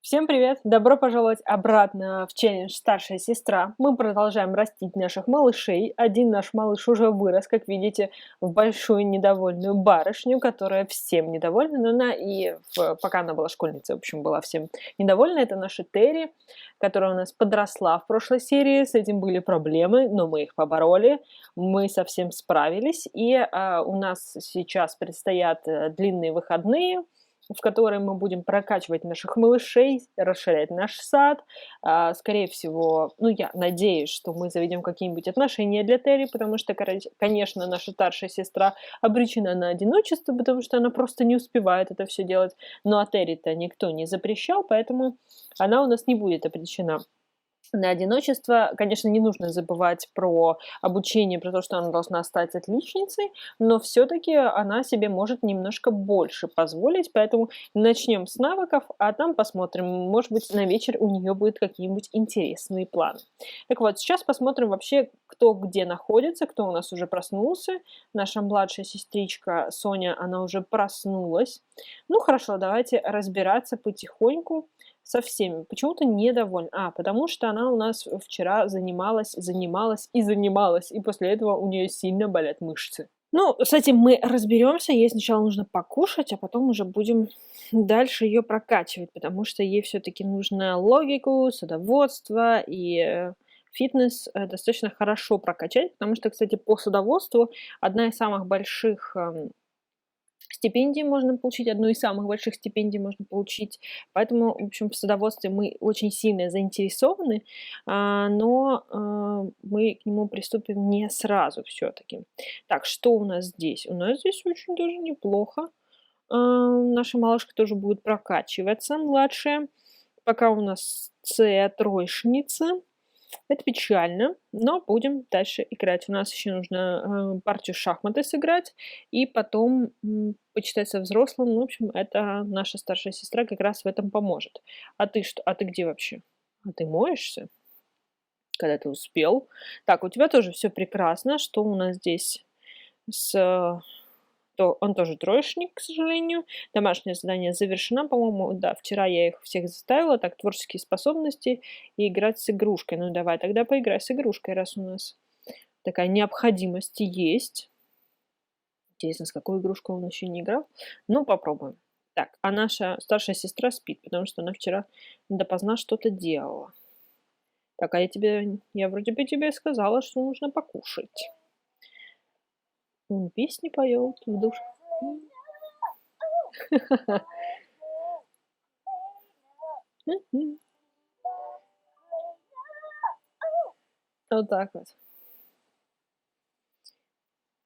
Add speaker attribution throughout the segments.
Speaker 1: Всем привет! Добро пожаловать обратно в челлендж «Старшая сестра». Мы продолжаем растить наших малышей. Один наш малыш уже вырос, как видите, в большую недовольную барышню, которая всем недовольна. Но она пока она была школьницей, в общем, была всем недовольна. Это наша Терри, которая у нас подросла в прошлой серии. С этим были проблемы, но мы их побороли. Мы совсем справились. У нас сейчас предстоят длинные выходные, в которой мы будем прокачивать наших малышей, расширять наш сад. Скорее всего, ну, я надеюсь, что мы заведем какие-нибудь отношения для Терри, потому что, конечно, наша старшая сестра обречена на одиночество, потому что она просто не успевает это все делать. Ну, а Терри-то никто не запрещал, поэтому она у нас не будет обречена на одиночество. Конечно, не нужно забывать про обучение, про то, что она должна стать отличницей, но все-таки она себе может немножко больше позволить, поэтому начнем с навыков, а там посмотрим, может быть, на вечер у нее будут какие-нибудь интересные планы. Так вот, сейчас посмотрим вообще, кто где находится, кто у нас уже проснулся. Наша младшая сестричка Соня, она уже проснулась. Ну хорошо, давайте разбираться потихоньку со всеми. Почему-то недовольна. Потому что она у нас вчера занималась, и после этого у нее сильно болят мышцы. Ну, с этим мы разберемся. Ей сначала нужно покушать, а потом уже будем дальше ее прокачивать, потому что ей все-таки нужно логику, садоводство и фитнес достаточно хорошо прокачать, потому что, кстати, по садоводству одна из самых больших стипендий можно получить, одну из самых больших стипендий можно получить. Поэтому, в общем, в садоводстве мы очень сильно заинтересованы, но мы к нему приступим не сразу все-таки. Так, что у нас здесь? У нас здесь очень даже неплохо. Наша малышка тоже будет прокачиваться, младшая. Пока у нас троечница. Это печально, но будем дальше играть. У нас еще нужно партию шахматы сыграть и потом почитать со взрослым. Ну, в общем, это наша старшая сестра как раз в этом поможет. А ты что? А ты где вообще? А ты моешься? Когда ты успел? Так, у тебя тоже все прекрасно. Что у нас здесь с то он тоже троечник, к сожалению. Домашнее задание завершено, по-моему. Да, вчера я их всех заставила. Так, творческие способности и играть с игрушкой. Ну, давай тогда поиграй с игрушкой, раз у нас такая необходимость есть. Интересно, с какой игрушкой он еще не играл. Ну, попробуем. Так, а наша старшая сестра спит, потому что она вчера допоздна что-то делала. Так, я вроде бы тебе сказала, что нужно покушать. Он песни поет в душ. Вот так вот.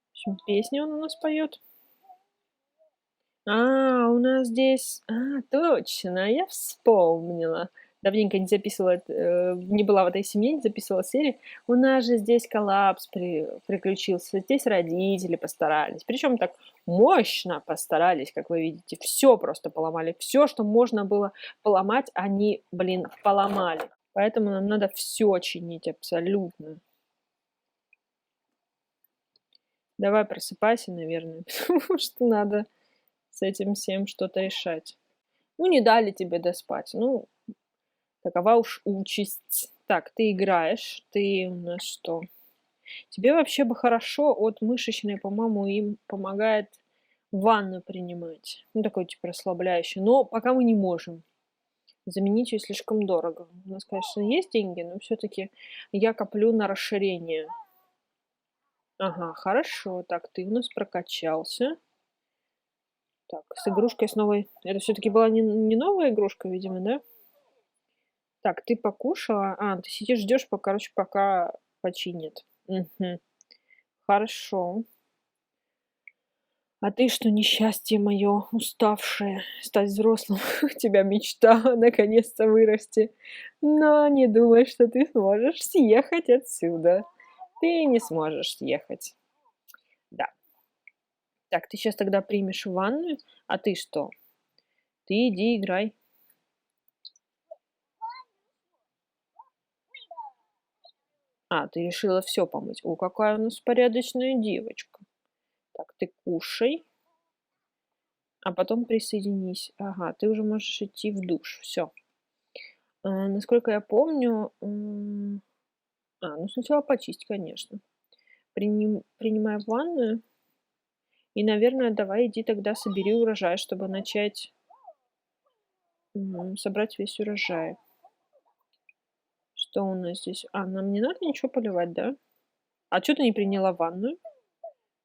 Speaker 1: В общем, песни он у нас поет. У нас здесь... точно, я вспомнила. Давненько не записывала, не была в этой семье, не записывала серии. У нас же здесь коллапс приключился. Здесь родители постарались. Причем так мощно постарались, как вы видите. Все просто поломали. Все, что можно было поломать, они, поломали. Поэтому нам надо все чинить абсолютно. Давай просыпайся, наверное, потому что надо с этим всем что-то решать. Ну, не дали тебе доспать. Ну, такова уж участь. Так, ты играешь. Ты у нас что? Тебе вообще бы хорошо от мышечной, по-моему, им помогает ванну принимать. Ну, такой типа расслабляющий. Но пока мы не можем. Заменить ее слишком дорого. У нас, конечно, есть деньги, но все-таки я коплю на расширение. Ага, хорошо. Так, ты у нас прокачался. Так, с игрушкой с новой. Это все-таки была не новая игрушка, видимо, да? Так, ты покушала? Ты сидишь, ждешь, пока починят. Мгм. Хорошо. А ты что, несчастье мое, уставшее, стать взрослым? У тебя мечта наконец-то вырасти. Но не думай, что ты сможешь съехать отсюда. Ты не сможешь съехать. Да. Так, ты сейчас тогда примешь ванную, а ты что? Ты иди играй. Ты решила все помыть. О, какая у нас порядочная девочка. Так, ты кушай, а потом присоединись. Ага, ты уже можешь идти в душ. Все. Насколько я помню, ну сначала почисть, конечно. Принимай ванную и, наверное, давай иди тогда собери урожай, чтобы начать, собрать весь урожай. Что у нас здесь? Нам не надо ничего поливать, да? А чё ты не приняла ванную?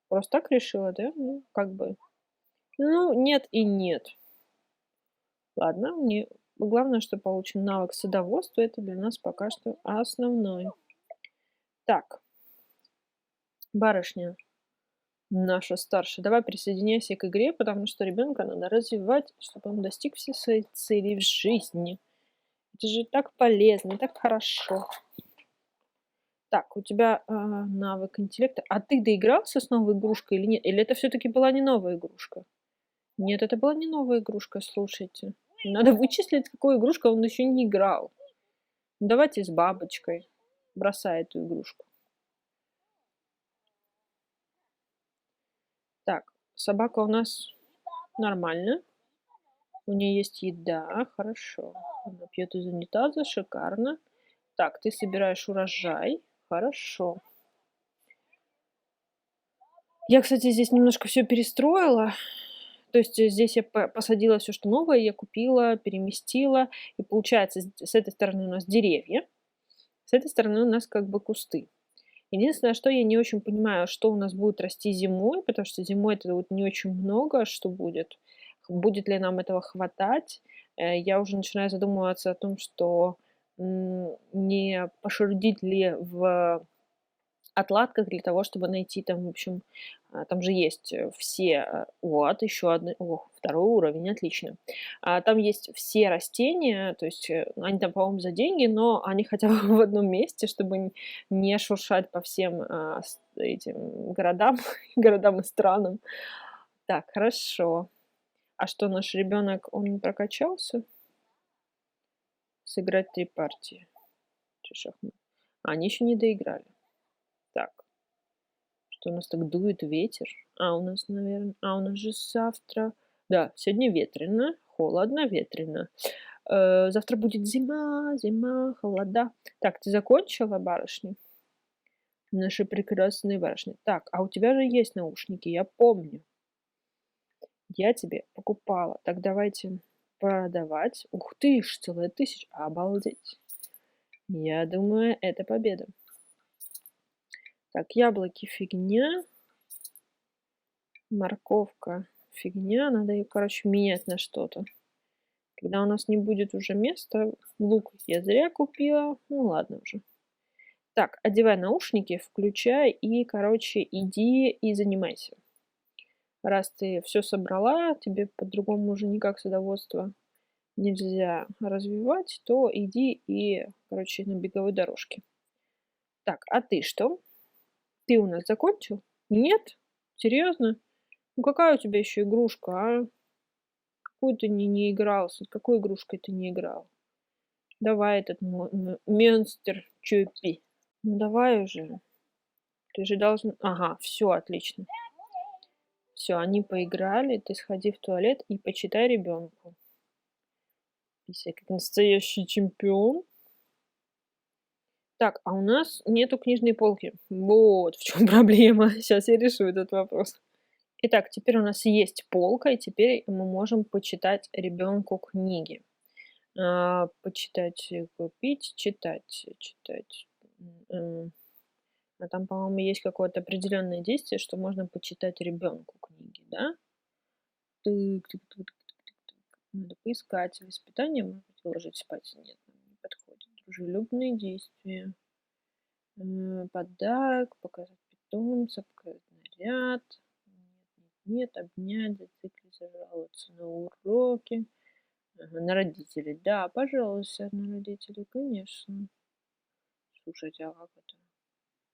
Speaker 1: Просто так решила, да? Ну, как бы. Ну, нет и нет. Ладно, главное, что получен навык садоводства. Это для нас пока что основной. Так, барышня наша старшая, давай присоединяйся к игре, потому что ребенка надо развивать, чтобы он достиг все свои цели в жизни. Это же так полезно, так хорошо. Так, у тебя навык интеллекта. А ты доигрался с новой игрушкой или нет? Или это все-таки была не новая игрушка? Нет, это была не новая игрушка, слушайте. Надо вычислить, какую игрушку он еще не играл. Давайте с бабочкой. Бросай эту игрушку. Так, собака у нас нормальная. У нее есть еда, хорошо. Она пьет из унитаза, шикарно. Так, ты собираешь урожай, хорошо. Я, кстати, здесь немножко все перестроила. То есть здесь я посадила все, что новое, я купила, переместила. И получается, с этой стороны у нас деревья, с этой стороны у нас как бы кусты. Единственное, что я не очень понимаю, что у нас будет расти зимой, потому что зимой это вот не очень много, что будет. Будет ли нам этого хватать? Я уже начинаю задумываться о том, что не пошердить ли в отладках для того, чтобы найти там, в общем, там же есть все, вот, еще одно, второй уровень, отлично. Там есть все растения, то есть они там, по-моему, за деньги, но они хотя бы в одном месте, чтобы не шуршать по всем этим городам, городам и странам. Так, хорошо. А что, наш ребенок, он не прокачался? Сыграть 3 партии. Шахмат. Они еще не доиграли. Так. Что у нас так дует ветер? У нас, наверное... у нас же завтра... Да, сегодня ветрено, холодно, ветрено. Завтра будет зима, зима, холода. Так, ты закончила, барышня? Наши прекрасные барышни. Так, а у тебя же есть наушники, я помню. Я тебе покупала. Так, давайте продавать. Ух ты ж, целая 1000. Обалдеть. Я думаю, это победа. Так, яблоки фигня. Морковка фигня. Надо ее, короче, менять на что-то. Когда у нас не будет уже места, лук я зря купила. Ну ладно уже. Так, одевай наушники, включай и, короче, иди и занимайся. Раз ты все собрала, тебе по-другому уже никак садоводство нельзя развивать, то иди и, короче, на беговой дорожке. Так, а ты что? Ты у нас закончил? Нет? Серьезно? Ну какая у тебя еще игрушка, а? Какую ты не играл? С какой игрушкой ты не играл? Давай этот монстр Чупи. Ну давай уже. Ты же должен... Ага, все, отлично. Все, они поиграли. Ты сходи в туалет и почитай ребенку. Пися как настоящий чемпион. Так, а у нас нету книжной полки. Вот в чем проблема. Сейчас я решу этот вопрос. Итак, теперь у нас есть полка, и теперь мы можем почитать ребенку книги. Почитать, купить, читать. А там, по-моему, есть какое-то определенное действие, что можно почитать ребенку книги, да? Надо поискать. Воспитание, может быть, ложить спать. Нет, не подходит. Дружелюбные действия. Подарок, показать питомца, показать наряд. Нет, обнять, зациклиться, жаловаться на уроки. На родителей. Да, пожалуйста, на родителей, конечно. Слушайте, а как это?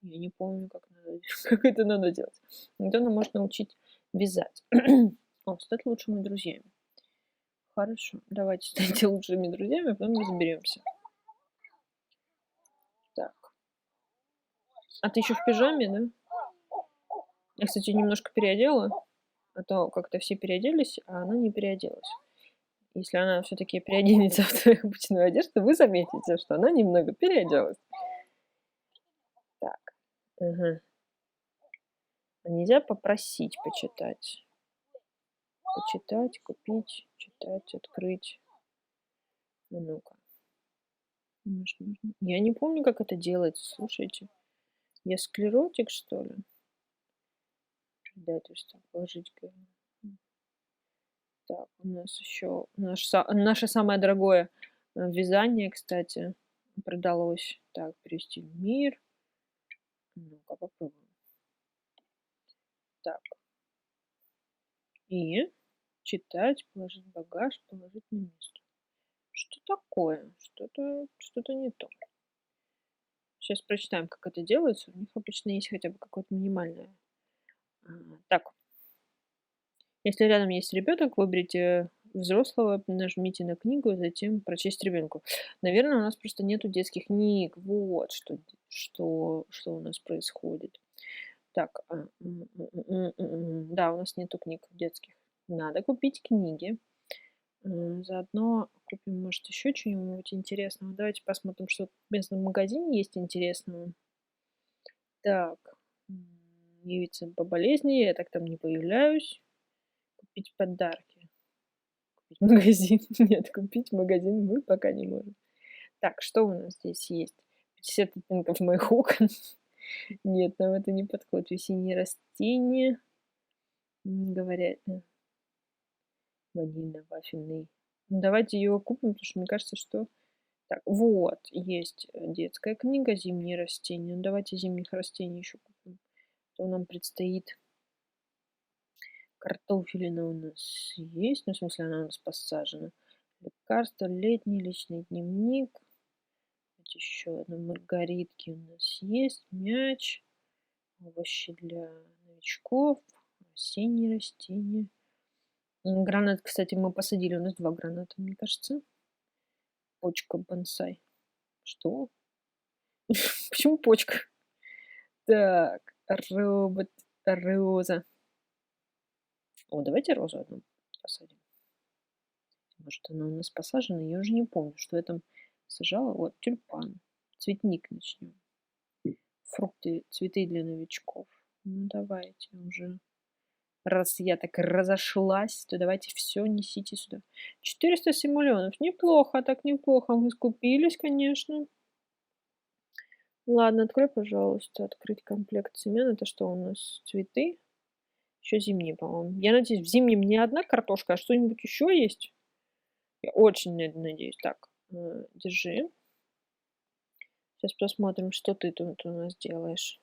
Speaker 1: Я не помню, как это надо делать. Недавно можно научить вязать. Стать лучшими друзьями. Хорошо, давайте станьте лучшими друзьями, а потом разберемся. Так. А ты еще в пижаме, да? Я, кстати, немножко переодела, а то как-то все переоделись, а она не переоделась. Если она все-таки переоденется в твою обычную одежду, вы заметите, что она немного переоделась. Так. Ага. А нельзя попросить почитать? Почитать, купить, читать, открыть. А ну-ка. Может, можно? Я не помню, как это делается, слушайте. Я склеротик, что ли? Предательство. Положить. Так, у нас еще наше самое дорогое вязание, кстати, продалось. Так, перевести в мир. Ну-ка, попробуем. Так. И читать, положить в багаж, положить на место. Что такое? Что-то не то. Сейчас прочитаем, как это делается. У них обычно есть хотя бы какое-то минимальное. Так. Если рядом есть ребенок, выберите взрослого, нажмите на книгу, затем прочесть ребенку. Наверное, у нас просто нету детских книг. Вот что у нас происходит. Так, да, у нас нету книг детских. Надо купить книги. Заодно купим, может, еще что-нибудь интересного. Давайте посмотрим, что в местном магазине есть интересного. Так, явиться по болезни, я так там не появляюсь. Купить подарки. Купить магазин. Нет, купить магазин мы пока не можем. Так, что у нас здесь есть? 50 оттенков моих окон. Нет, нам это не подходит. Весенние растения. Говорят, ванильно-вафельный. Ну, давайте ее купим, потому что мне кажется, что... Так, вот, есть детская книга «Зимние растения». Ну, давайте зимних растений еще купим. То нам предстоит... Картофелина у нас есть, ну, в смысле, она у нас посажена. Лекарство, летний личный дневник. Вот еще одна маргаритки у нас есть. Мяч. Овощи для новичков. Осенние растения. Гранат, кстати, мы посадили. У нас 2 граната, мне кажется. Почка бонсай. Что? Почему почка? Так, робот, роза. О, давайте розу одну посадим. Может, она у нас посажена? Я уже не помню, что я там сажала. Вот, тюльпан. Цветник начнем. Фрукты, цветы для новичков. Ну, давайте уже. Раз я так разошлась, то давайте все несите сюда. 400 симулёнов. Неплохо, так неплохо. Мы скупились, конечно. Ладно, открой, пожалуйста. Открыть комплект семян. Это что у нас? Цветы? Еще зимние, по-моему. Я надеюсь, в зимнем не одна картошка, а что-нибудь еще есть? Я очень надеюсь. Так, держи. Сейчас посмотрим, что ты тут у нас делаешь.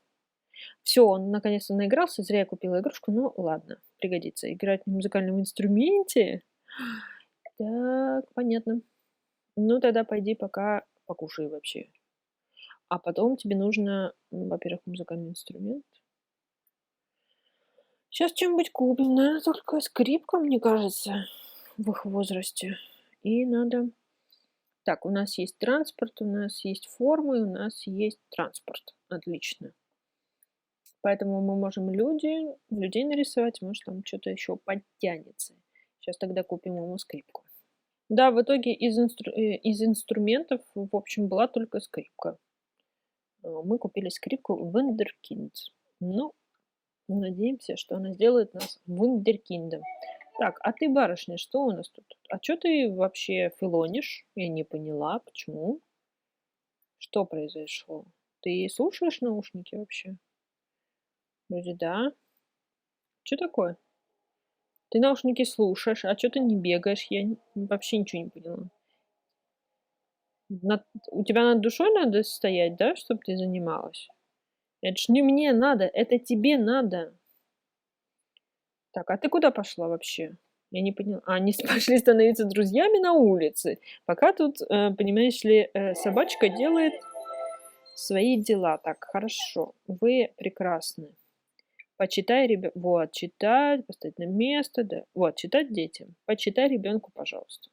Speaker 1: Все, он наконец-то наигрался. Зря я купила игрушку. Ну, ладно, пригодится. Играть на музыкальном инструменте? Так, понятно. Ну, тогда пойди пока покушай вообще. А потом тебе нужно, во-первых, музыкальный инструмент. Сейчас что-нибудь купим. Наверное, только скрипка, мне кажется, в их возрасте. И надо... Так, у нас есть транспорт, у нас есть формы, у нас есть транспорт. Отлично. Поэтому мы можем людей нарисовать, может, там что-то еще подтянется. Сейчас тогда купим ему скрипку. Да, в итоге из инструментов, в общем, была только скрипка. Мы купили скрипку Вундеркинд. Ну, надеемся, что она сделает нас вундеркиндом. Так, а ты, барышня, что у нас тут? А что ты вообще филонишь? Я не поняла, почему. Что произошло? Ты слушаешь наушники вообще? Вроде да. Что такое? Ты наушники слушаешь, а что ты не бегаешь? Я вообще ничего не поняла. У тебя над душой надо стоять, да, чтобы ты занималась? Это ж не мне надо, это тебе надо. Так, а ты куда пошла вообще? Я не поняла. Они пошли становиться друзьями на улице. Пока тут, понимаешь ли, собачка делает свои дела. Так, хорошо. Вы прекрасны. Почитай, вот, читать, поставить на место, да. Вот, читать детям. Почитай ребенку, пожалуйста.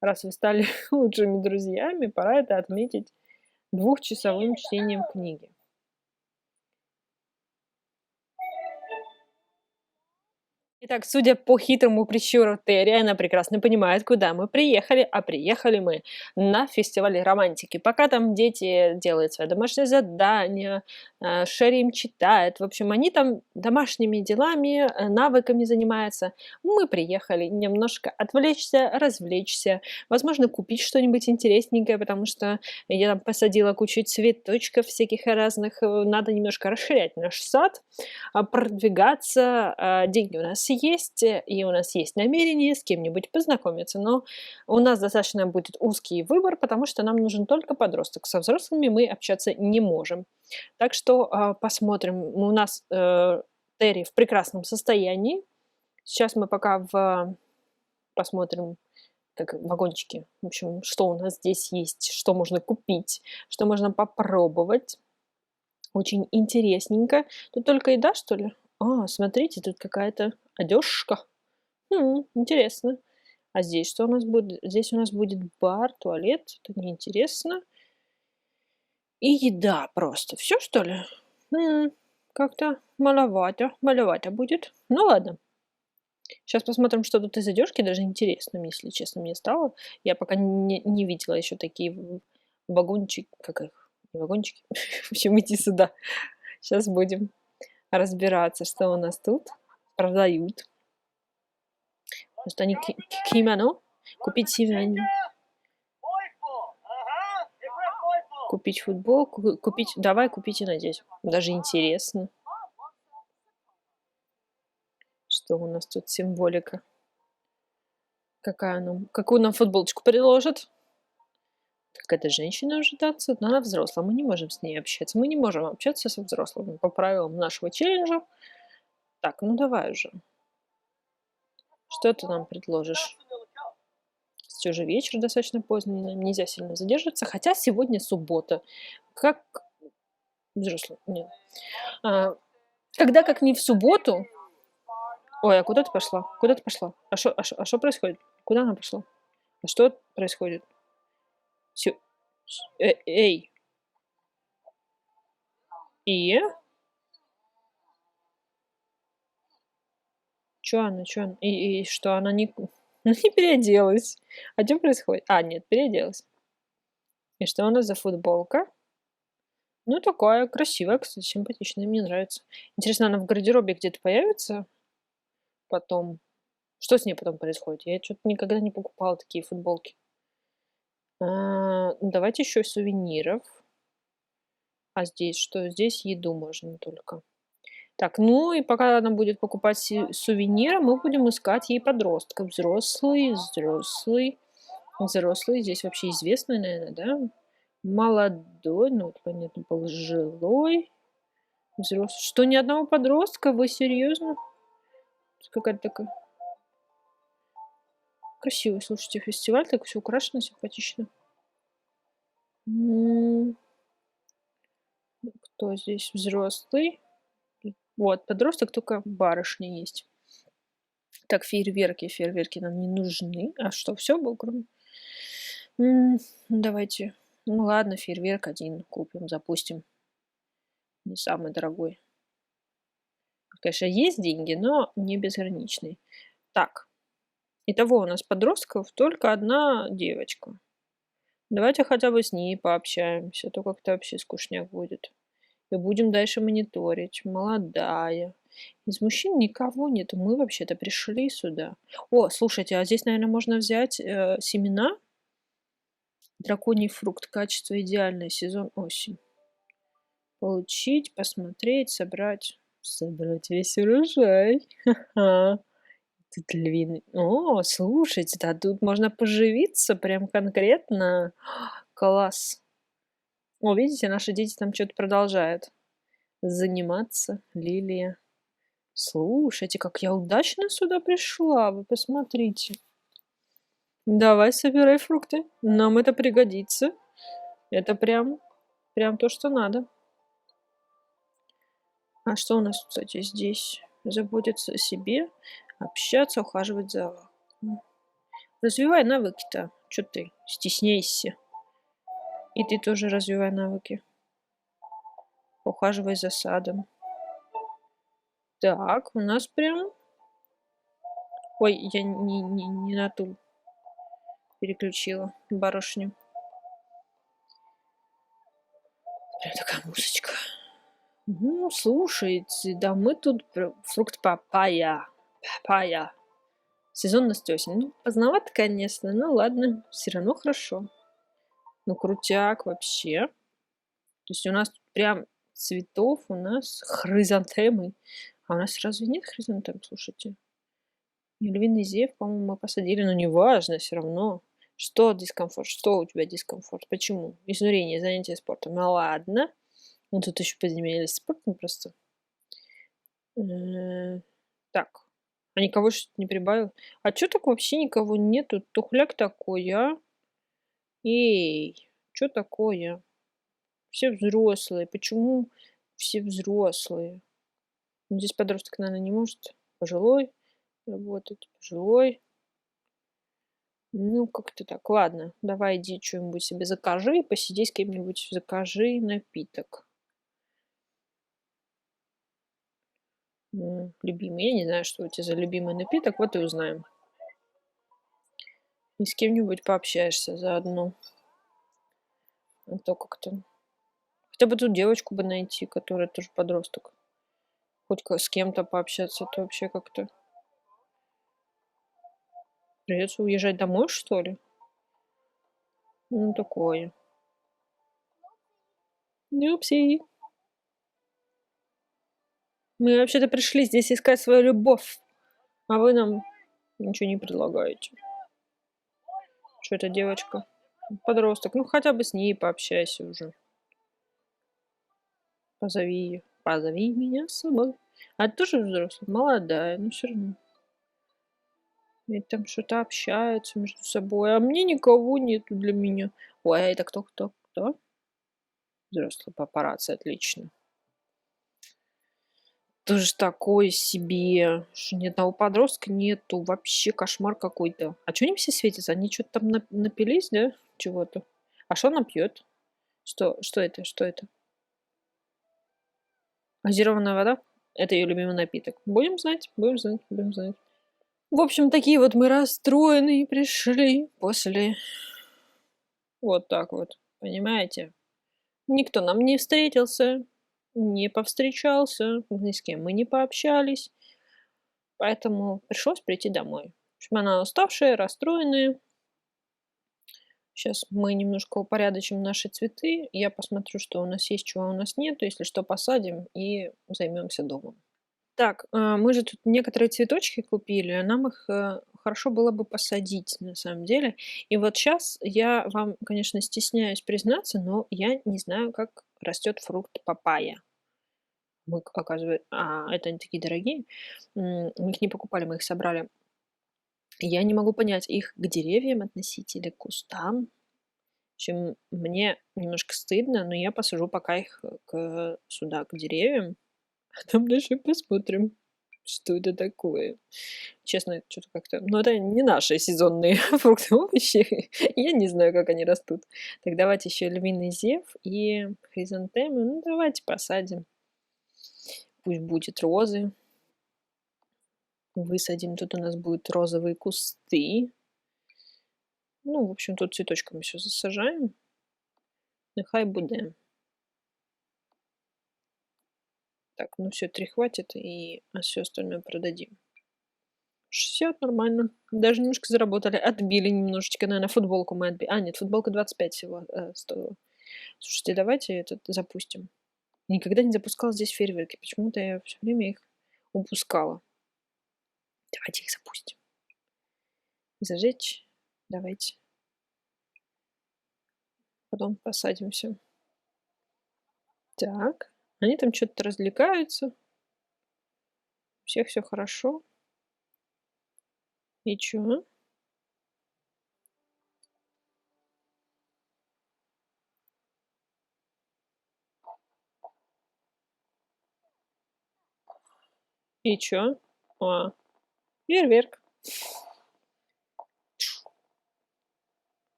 Speaker 1: Раз вы стали лучшими друзьями, пора это отметить 2-часовым чтением книги. Итак, судя по хитрому прищуру Терри, она прекрасно понимает, куда мы приехали, а приехали мы на фестиваль романтики. Пока там дети делают свои домашние задания, Шерри им читает, в общем, они там домашними делами, навыками занимаются. Мы приехали немножко отвлечься, развлечься, возможно, купить что-нибудь интересненькое, потому что я там посадила кучу цветочков всяких разных, надо немножко расширять наш сад, продвигаться. Деньги у нас есть, и у нас есть намерение с кем-нибудь познакомиться, но у нас достаточно будет узкий выбор, потому что нам нужен только подросток. Со взрослыми мы общаться не можем. Так что посмотрим. У нас Терри в прекрасном состоянии. Сейчас мы пока посмотрим как вагончики. В общем, что у нас здесь есть, что можно купить, что можно попробовать. Очень интересненько. Тут только еда, что ли? Смотрите, тут какая-то одежка. Интересно. А здесь что у нас будет? Здесь у нас будет бар, туалет. Это неинтересно. И еда просто. Все, что ли? Как-то маловато будет. Ну ладно. Сейчас посмотрим, что тут из одежки. Даже интересно, если честно, мне стало. Я пока не видела еще такие вагончики. Как их? Не вагончики. В общем, иди сюда. Сейчас будем разбираться, что у нас тут продают. Может, они кимоно? Купить кимоно. Купить футболку, купить... Давай купить и надеть. Даже интересно. Что у нас тут символика? Какую нам футболочку предложат? Какая-то женщина ожидаться, но она взрослая. Мы не можем с ней общаться. Мы не можем общаться со взрослыми по правилам нашего челленджа. Так, ну давай уже. Что ты нам предложишь? Сейчас уже вечер достаточно поздний, нам нельзя сильно задерживаться. Хотя сегодня суббота. Как взрослый? Нет. Когда как не в субботу... Ой, а куда ты пошла? Куда ты пошла? А что происходит? Куда она пошла? А что происходит? Эй! И? Чё она? И что, она не... не переоделась? А что происходит? Нет, переоделась. И что у нас за футболка? Ну, такая красивая, кстати, симпатичная, мне нравится. Интересно, она в гардеробе где-то появится потом? Что с ней потом происходит? Я что-то никогда не покупала такие футболки. Давайте еще сувениров. А здесь что? Здесь еду можно только. Так, ну и пока она будет покупать сувениры, мы будем искать ей подростка. Взрослый. Здесь вообще известный, наверное, да? Молодой, ну, понятно, пожилой. Взрослый. Что, ни одного подростка? Вы серьезно? Какая-то такая... Красивый, слушайте, фестиваль, так все украшено, симпатично. Кто здесь взрослый? Вот, подросток, только барышня есть. Так, фейерверки нам не нужны. А что, все было, кроме... Давайте. Ну ладно, фейерверк один купим, запустим. Не самый дорогой. Конечно, есть деньги, но не безграничные. Так. Итого у нас подростков только одна девочка. Давайте хотя бы с ней пообщаемся, а то как-то вообще скучняк будет. И будем дальше мониторить. Молодая. Из мужчин никого нет. Мы вообще-то пришли сюда. О, слушайте, а здесь, наверное, можно взять семена. Драконий фрукт. Качество идеальное. Сезон осень. Получить, посмотреть, собрать. Собрать весь урожай. Ха-ха. Тут львиный. О, слушайте, да тут можно поживиться прям конкретно. Класс. О, видите, наши дети там что-то продолжают заниматься. Лилия. Слушайте, как я удачно сюда пришла. Вы посмотрите. Давай, собирай фрукты. Нам это пригодится. Это прям то, что надо. А что у нас, кстати, здесь? Заботиться о себе, общаться, ухаживать за... Развивай навыки-то. Что ты стесняйся? И ты тоже развивай навыки. Ухаживай за садом. Так, у нас прям Ой, я не на ту переключила барышню. Прям такая музычка. Ну, слушайте, да мы тут фрукт папайя. Папайя. Сезонность осень. Ну, поздновато, конечно, но ладно, все равно хорошо. Ну, крутяк вообще. То есть у нас тут прям цветов, у нас хризантемы. А у нас разве нет хризантем, слушайте? И львиный зев, по-моему, мы посадили, но неважно, все равно. Что дискомфорт? Что у тебя дискомфорт? Почему? Изнурение, занятие спортом. Ну ладно. Ну тут еще позанимались спортом просто. Так. А никого что-то не прибавил? А чё так вообще никого нету? Тухляк такой, а? Эй, чё такое? Все взрослые. Почему все взрослые? Ну, здесь подросток, наверное, не может. Пожилой работать. Пожилой. Ну, как-то так. Ладно, давай иди что-нибудь себе закажи, посиди с кем-нибудь, закажи напиток. Любимый. Я не знаю, что у тебя за любимый напиток, вот и узнаем. И с кем-нибудь пообщаешься заодно. А то как-то... Хотя бы тут девочку бы найти, которая тоже подросток. Хоть с кем-то пообщаться, то вообще как-то... Придется уезжать домой, что ли? Ну, такое. Упси. Мы вообще-то пришли здесь искать свою любовь, а вы нам ничего не предлагаете. Что это девочка? Подросток. Ну, хотя бы с ней пообщайся уже. Позови ее. Позови меня с собой. А ты тоже взрослая? Молодая, но все равно. И там что-то общаются между собой. А мне никого нету для меня. Ой, а это кто? Взрослый папарацци, отлично. Тоже такой себе. Что ни одного подростка нету. Вообще кошмар какой-то. А чё они все светятся? Они что-то там напились, да? Чего-то. А что она пьет? Что это? Что это? Газированная вода? Это ее любимый напиток. Будем знать, будем знать, будем знать. В общем, такие вот мы расстроенные пришли после... Вот так вот, понимаете? Никто нам не встретился, не повстречался, ни с кем мы не пообщались. Поэтому пришлось прийти домой. В общем, она уставшая, расстроенная. Сейчас мы немножко упорядочим наши цветы. Я посмотрю, что у нас есть, чего у нас нет. Если что, посадим и займемся домом. Так, мы же тут некоторые цветочки купили, а нам их хорошо было бы посадить на самом деле. И вот сейчас я вам, конечно, стесняюсь признаться, но я не знаю, как растет фрукт папайя. Мы, оказывается, это они такие дорогие. Мы их не покупали, мы их собрали. Я не могу понять, их к деревьям относить или к кустам. В общем, мне немножко стыдно, но я посажу пока их сюда, к деревьям, а там дальше посмотрим, что это такое. Честно, это что-то как-то... Ну, это не наши сезонные фрукты, овощи. Я не знаю, как они растут. Так, давайте еще львиный зев и хризантемы. Ну, давайте посадим. Пусть будет розы. Высадим. Тут у нас будут розовые кусты. Ну, в общем, тут цветочками все засажаем. Нехай буде. Так, ну все, 3 хватит, а все остальное продадим. 60 нормально. Даже немножко заработали. Отбили немножечко, наверное, футболку мы отбили. А, нет, футболка 25 всего стоила. Слушайте, давайте этот запустим. Никогда не запускала здесь фейерверки. Почему-то я все время их упускала. Давайте их запустим. Зажечь. Давайте. Потом посадим все. Так. Они там что-то развлекаются. У всех все хорошо. И чё? И чё? Фейерверк.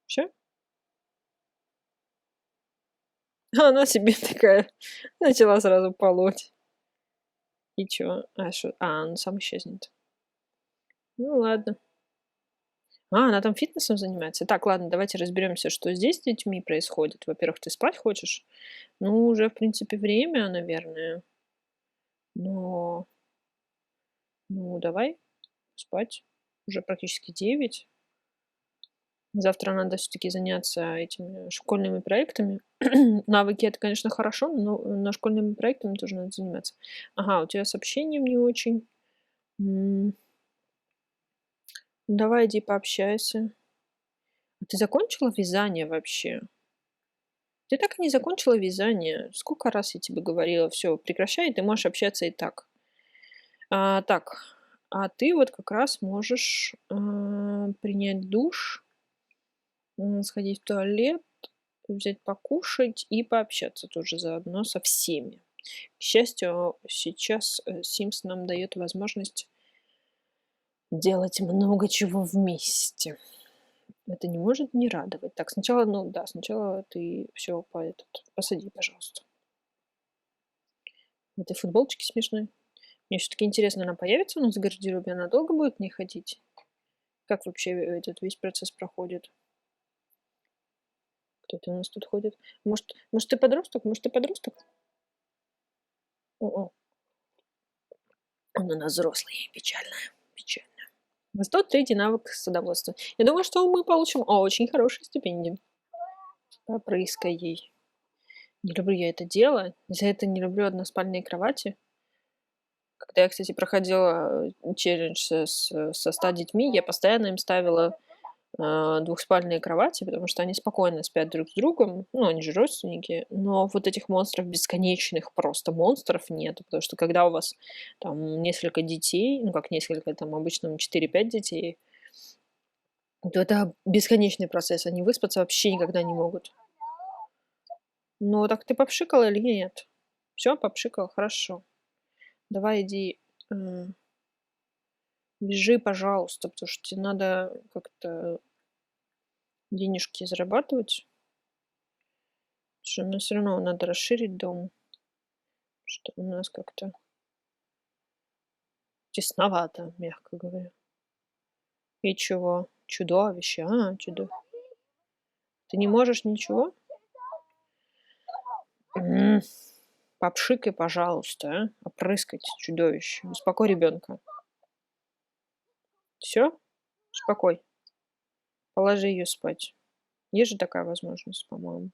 Speaker 1: Всё? Она себе такая начала сразу полоть. И чё? Он сам исчезнет. Ну ладно. Она там фитнесом занимается? Так, ладно, давайте разберемся, что здесь с детьми происходит. Во-первых, ты спать хочешь? Ну, уже, в принципе, время, наверное. Но, ну, давай спать. Уже практически 9. Завтра надо все-таки заняться этими школьными проектами. Навыки это, конечно, хорошо, но школьными проектами тоже надо заниматься. Ага, у тебя сообщением не очень. М, Давай иди пообщайся. А ты закончила вязание вообще? Ты так и не закончила вязание. Сколько раз я тебе говорила, все, прекращай, ты можешь общаться и так. Так, а ты вот как раз можешь принять душ, сходить в туалет, взять покушать и пообщаться тоже заодно со всеми. К счастью, сейчас Sims нам дает возможность делать много чего вместе. Это не может не радовать. Так, сначала, ну да, сначала ты все посади, пожалуйста. В этой футболочке смешной. Мне все-таки интересно, она появится у нас в гардеробе, она долго будет не ходить? Как вообще этот весь процесс проходит? Кто это у нас тут ходит? Может ты подросток? Может ты подросток? О, он у нас взрослый, печально, печально. Зато третий навык садоводства. Я думаю, что мы получим очень хорошие стипендии. Попрыскай ей. Не люблю я это дело. За это не люблю односпальные кровати. Когда я, кстати, проходила челлендж со 100 детьми, я постоянно им ставила двухспальные кровати, потому что они спокойно спят друг с другом. Ну, они же родственники. Но вот этих монстров бесконечных, просто монстров нет. Потому что когда у вас там несколько детей, ну, как несколько, там обычно 4-5 детей, то это бесконечный процесс. Они выспаться вообще никогда не могут. Ну, так ты попшикала или нет? Все, попшикал, хорошо. Давай иди, вяжи, пожалуйста, потому что тебе надо как-то денежки зарабатывать. Что, но все равно надо расширить дом, что у нас как-то тесновато, мягко говоря. И чего? Чудовище, чудо. Ты не можешь ничего? Попшикай, пожалуйста, опрыскать чудовище. Успокой ребенка. Все? Успокой. Положи ее спать. Есть же такая возможность, по-моему.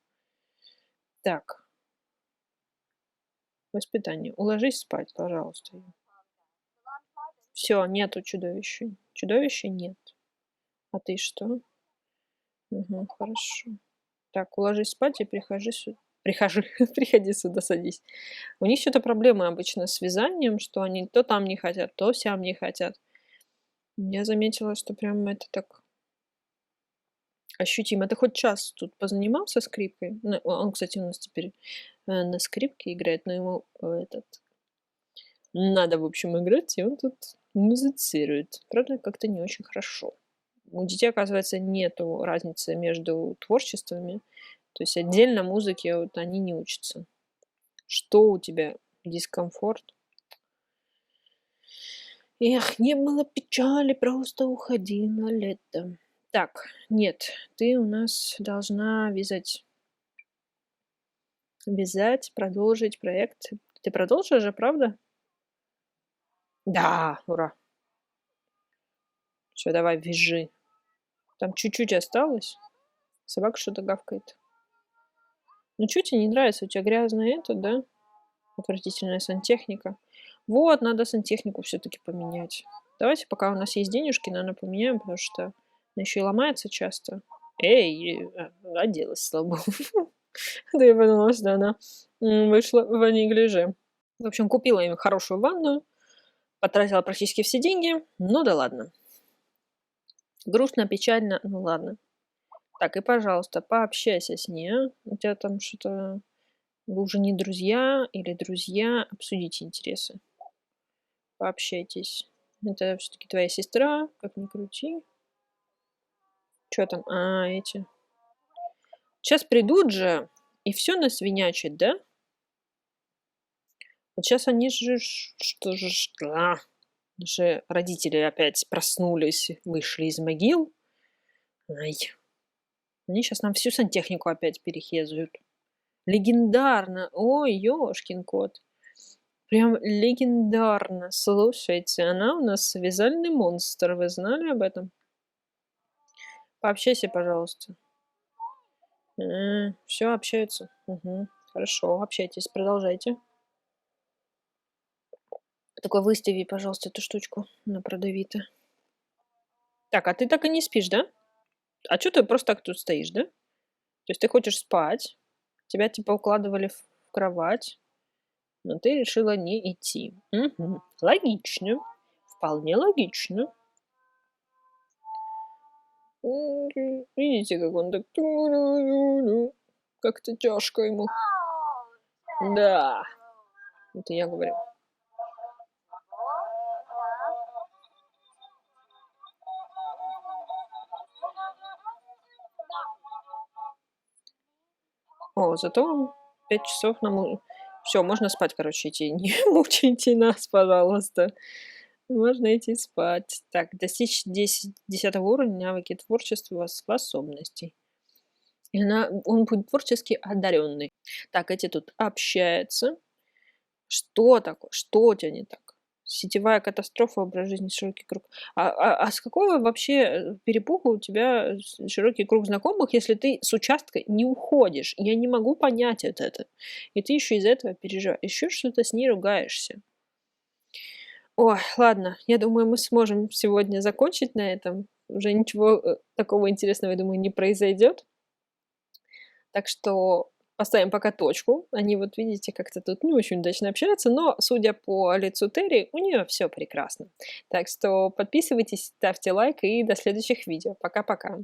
Speaker 1: Так, воспитание. Уложись спать, пожалуйста. Все, нету чудовища. Чудовища нет. А ты что? Угу, хорошо. Так, уложись спать и прихожи сюда. Приходи сюда, садись. У них что-то проблемы обычно с вязанием, что они то там не хотят, то сям не хотят. Я заметила, что прям это так ощутимо. Ты хоть час тут позанимался скрипкой? Ну, он, кстати, у нас теперь на скрипке играет, но ему надо, в общем, играть, и он тут музицирует. Правда, как-то не очень хорошо. У детей, оказывается, нету разницы между творчествами. То есть отдельно музыке вот они не учатся. Что у тебя? Дискомфорт? Эх, не было печали, просто уходило лето. Так, нет, ты у нас должна вязать. Вязать, продолжить проект. Ты продолжишь же, правда? Да, ура. Все, давай, вяжи. Там чуть-чуть осталось. Собака что-то гавкает. Ну, что тебе не нравится? У тебя грязное это, да? Отвратительная сантехника. Вот, надо сантехнику все-таки поменять. Давайте, пока у нас есть денежки, наверное, поменяем, потому что она еще и ломается часто. Эй, оделась, слава богу. Да я подумала, что она вышла в неглиже. В общем, купила им хорошую ванную, потратила практически все деньги. Ну да ладно. Грустно, печально, ну ладно. Так, и, пожалуйста, пообщайся с ней, а? У тебя там что-то... Вы уже не друзья или друзья, обсудите интересы. Пообщайтесь. Это все-таки твоя сестра, как ни крути. Что там? Эти. Сейчас придут же и все насвинячат, да? Вот сейчас они же... Что же... Наши родители опять проснулись, вышли из могил. Ай, они сейчас нам всю сантехнику опять перехезают. Легендарно! Ой, ёшкин кот. Прям легендарно. Слушайте, она у нас вязальный монстр. Вы знали об этом? Пообщайся, пожалуйста. Все, общаются. Мгм. Хорошо, общайтесь, продолжайте. Только выстави, пожалуйста, эту штучку на продавито. Так, а ты так и не спишь, да? А чё ты просто так тут стоишь, да? То есть ты хочешь спать, тебя типа укладывали в кровать, но ты решила не идти. Мгм. Логично. Вполне логично. Видите, как он так как-то тяжко ему. Да, это я говорю. О, зато 5 часов нам все, можно спать, короче, идти. Не мучайте нас, пожалуйста. Можно идти спать. Так, достичь 10 уровня навыки творчества способностей. И он будет творчески одаренный. Так, эти тут общаются. Что такое? Что у тебя не так? Сетевая катастрофа, образ жизни, широкий круг. А с какого вообще перепугу у тебя широкий круг знакомых, если ты с участка не уходишь? Я не могу понять это. И ты еще из-за этого переживаешь. Еще что-то с ней ругаешься. Ой, ладно, я думаю, мы сможем сегодня закончить на этом. Уже ничего такого интересного, я думаю, не произойдет. Так что поставим пока точку. Они вот, видите, как-то тут не очень удачно общаются, но, судя по лицу Терри, у нее все прекрасно. Так что подписывайтесь, ставьте лайк и до следующих видео. Пока-пока.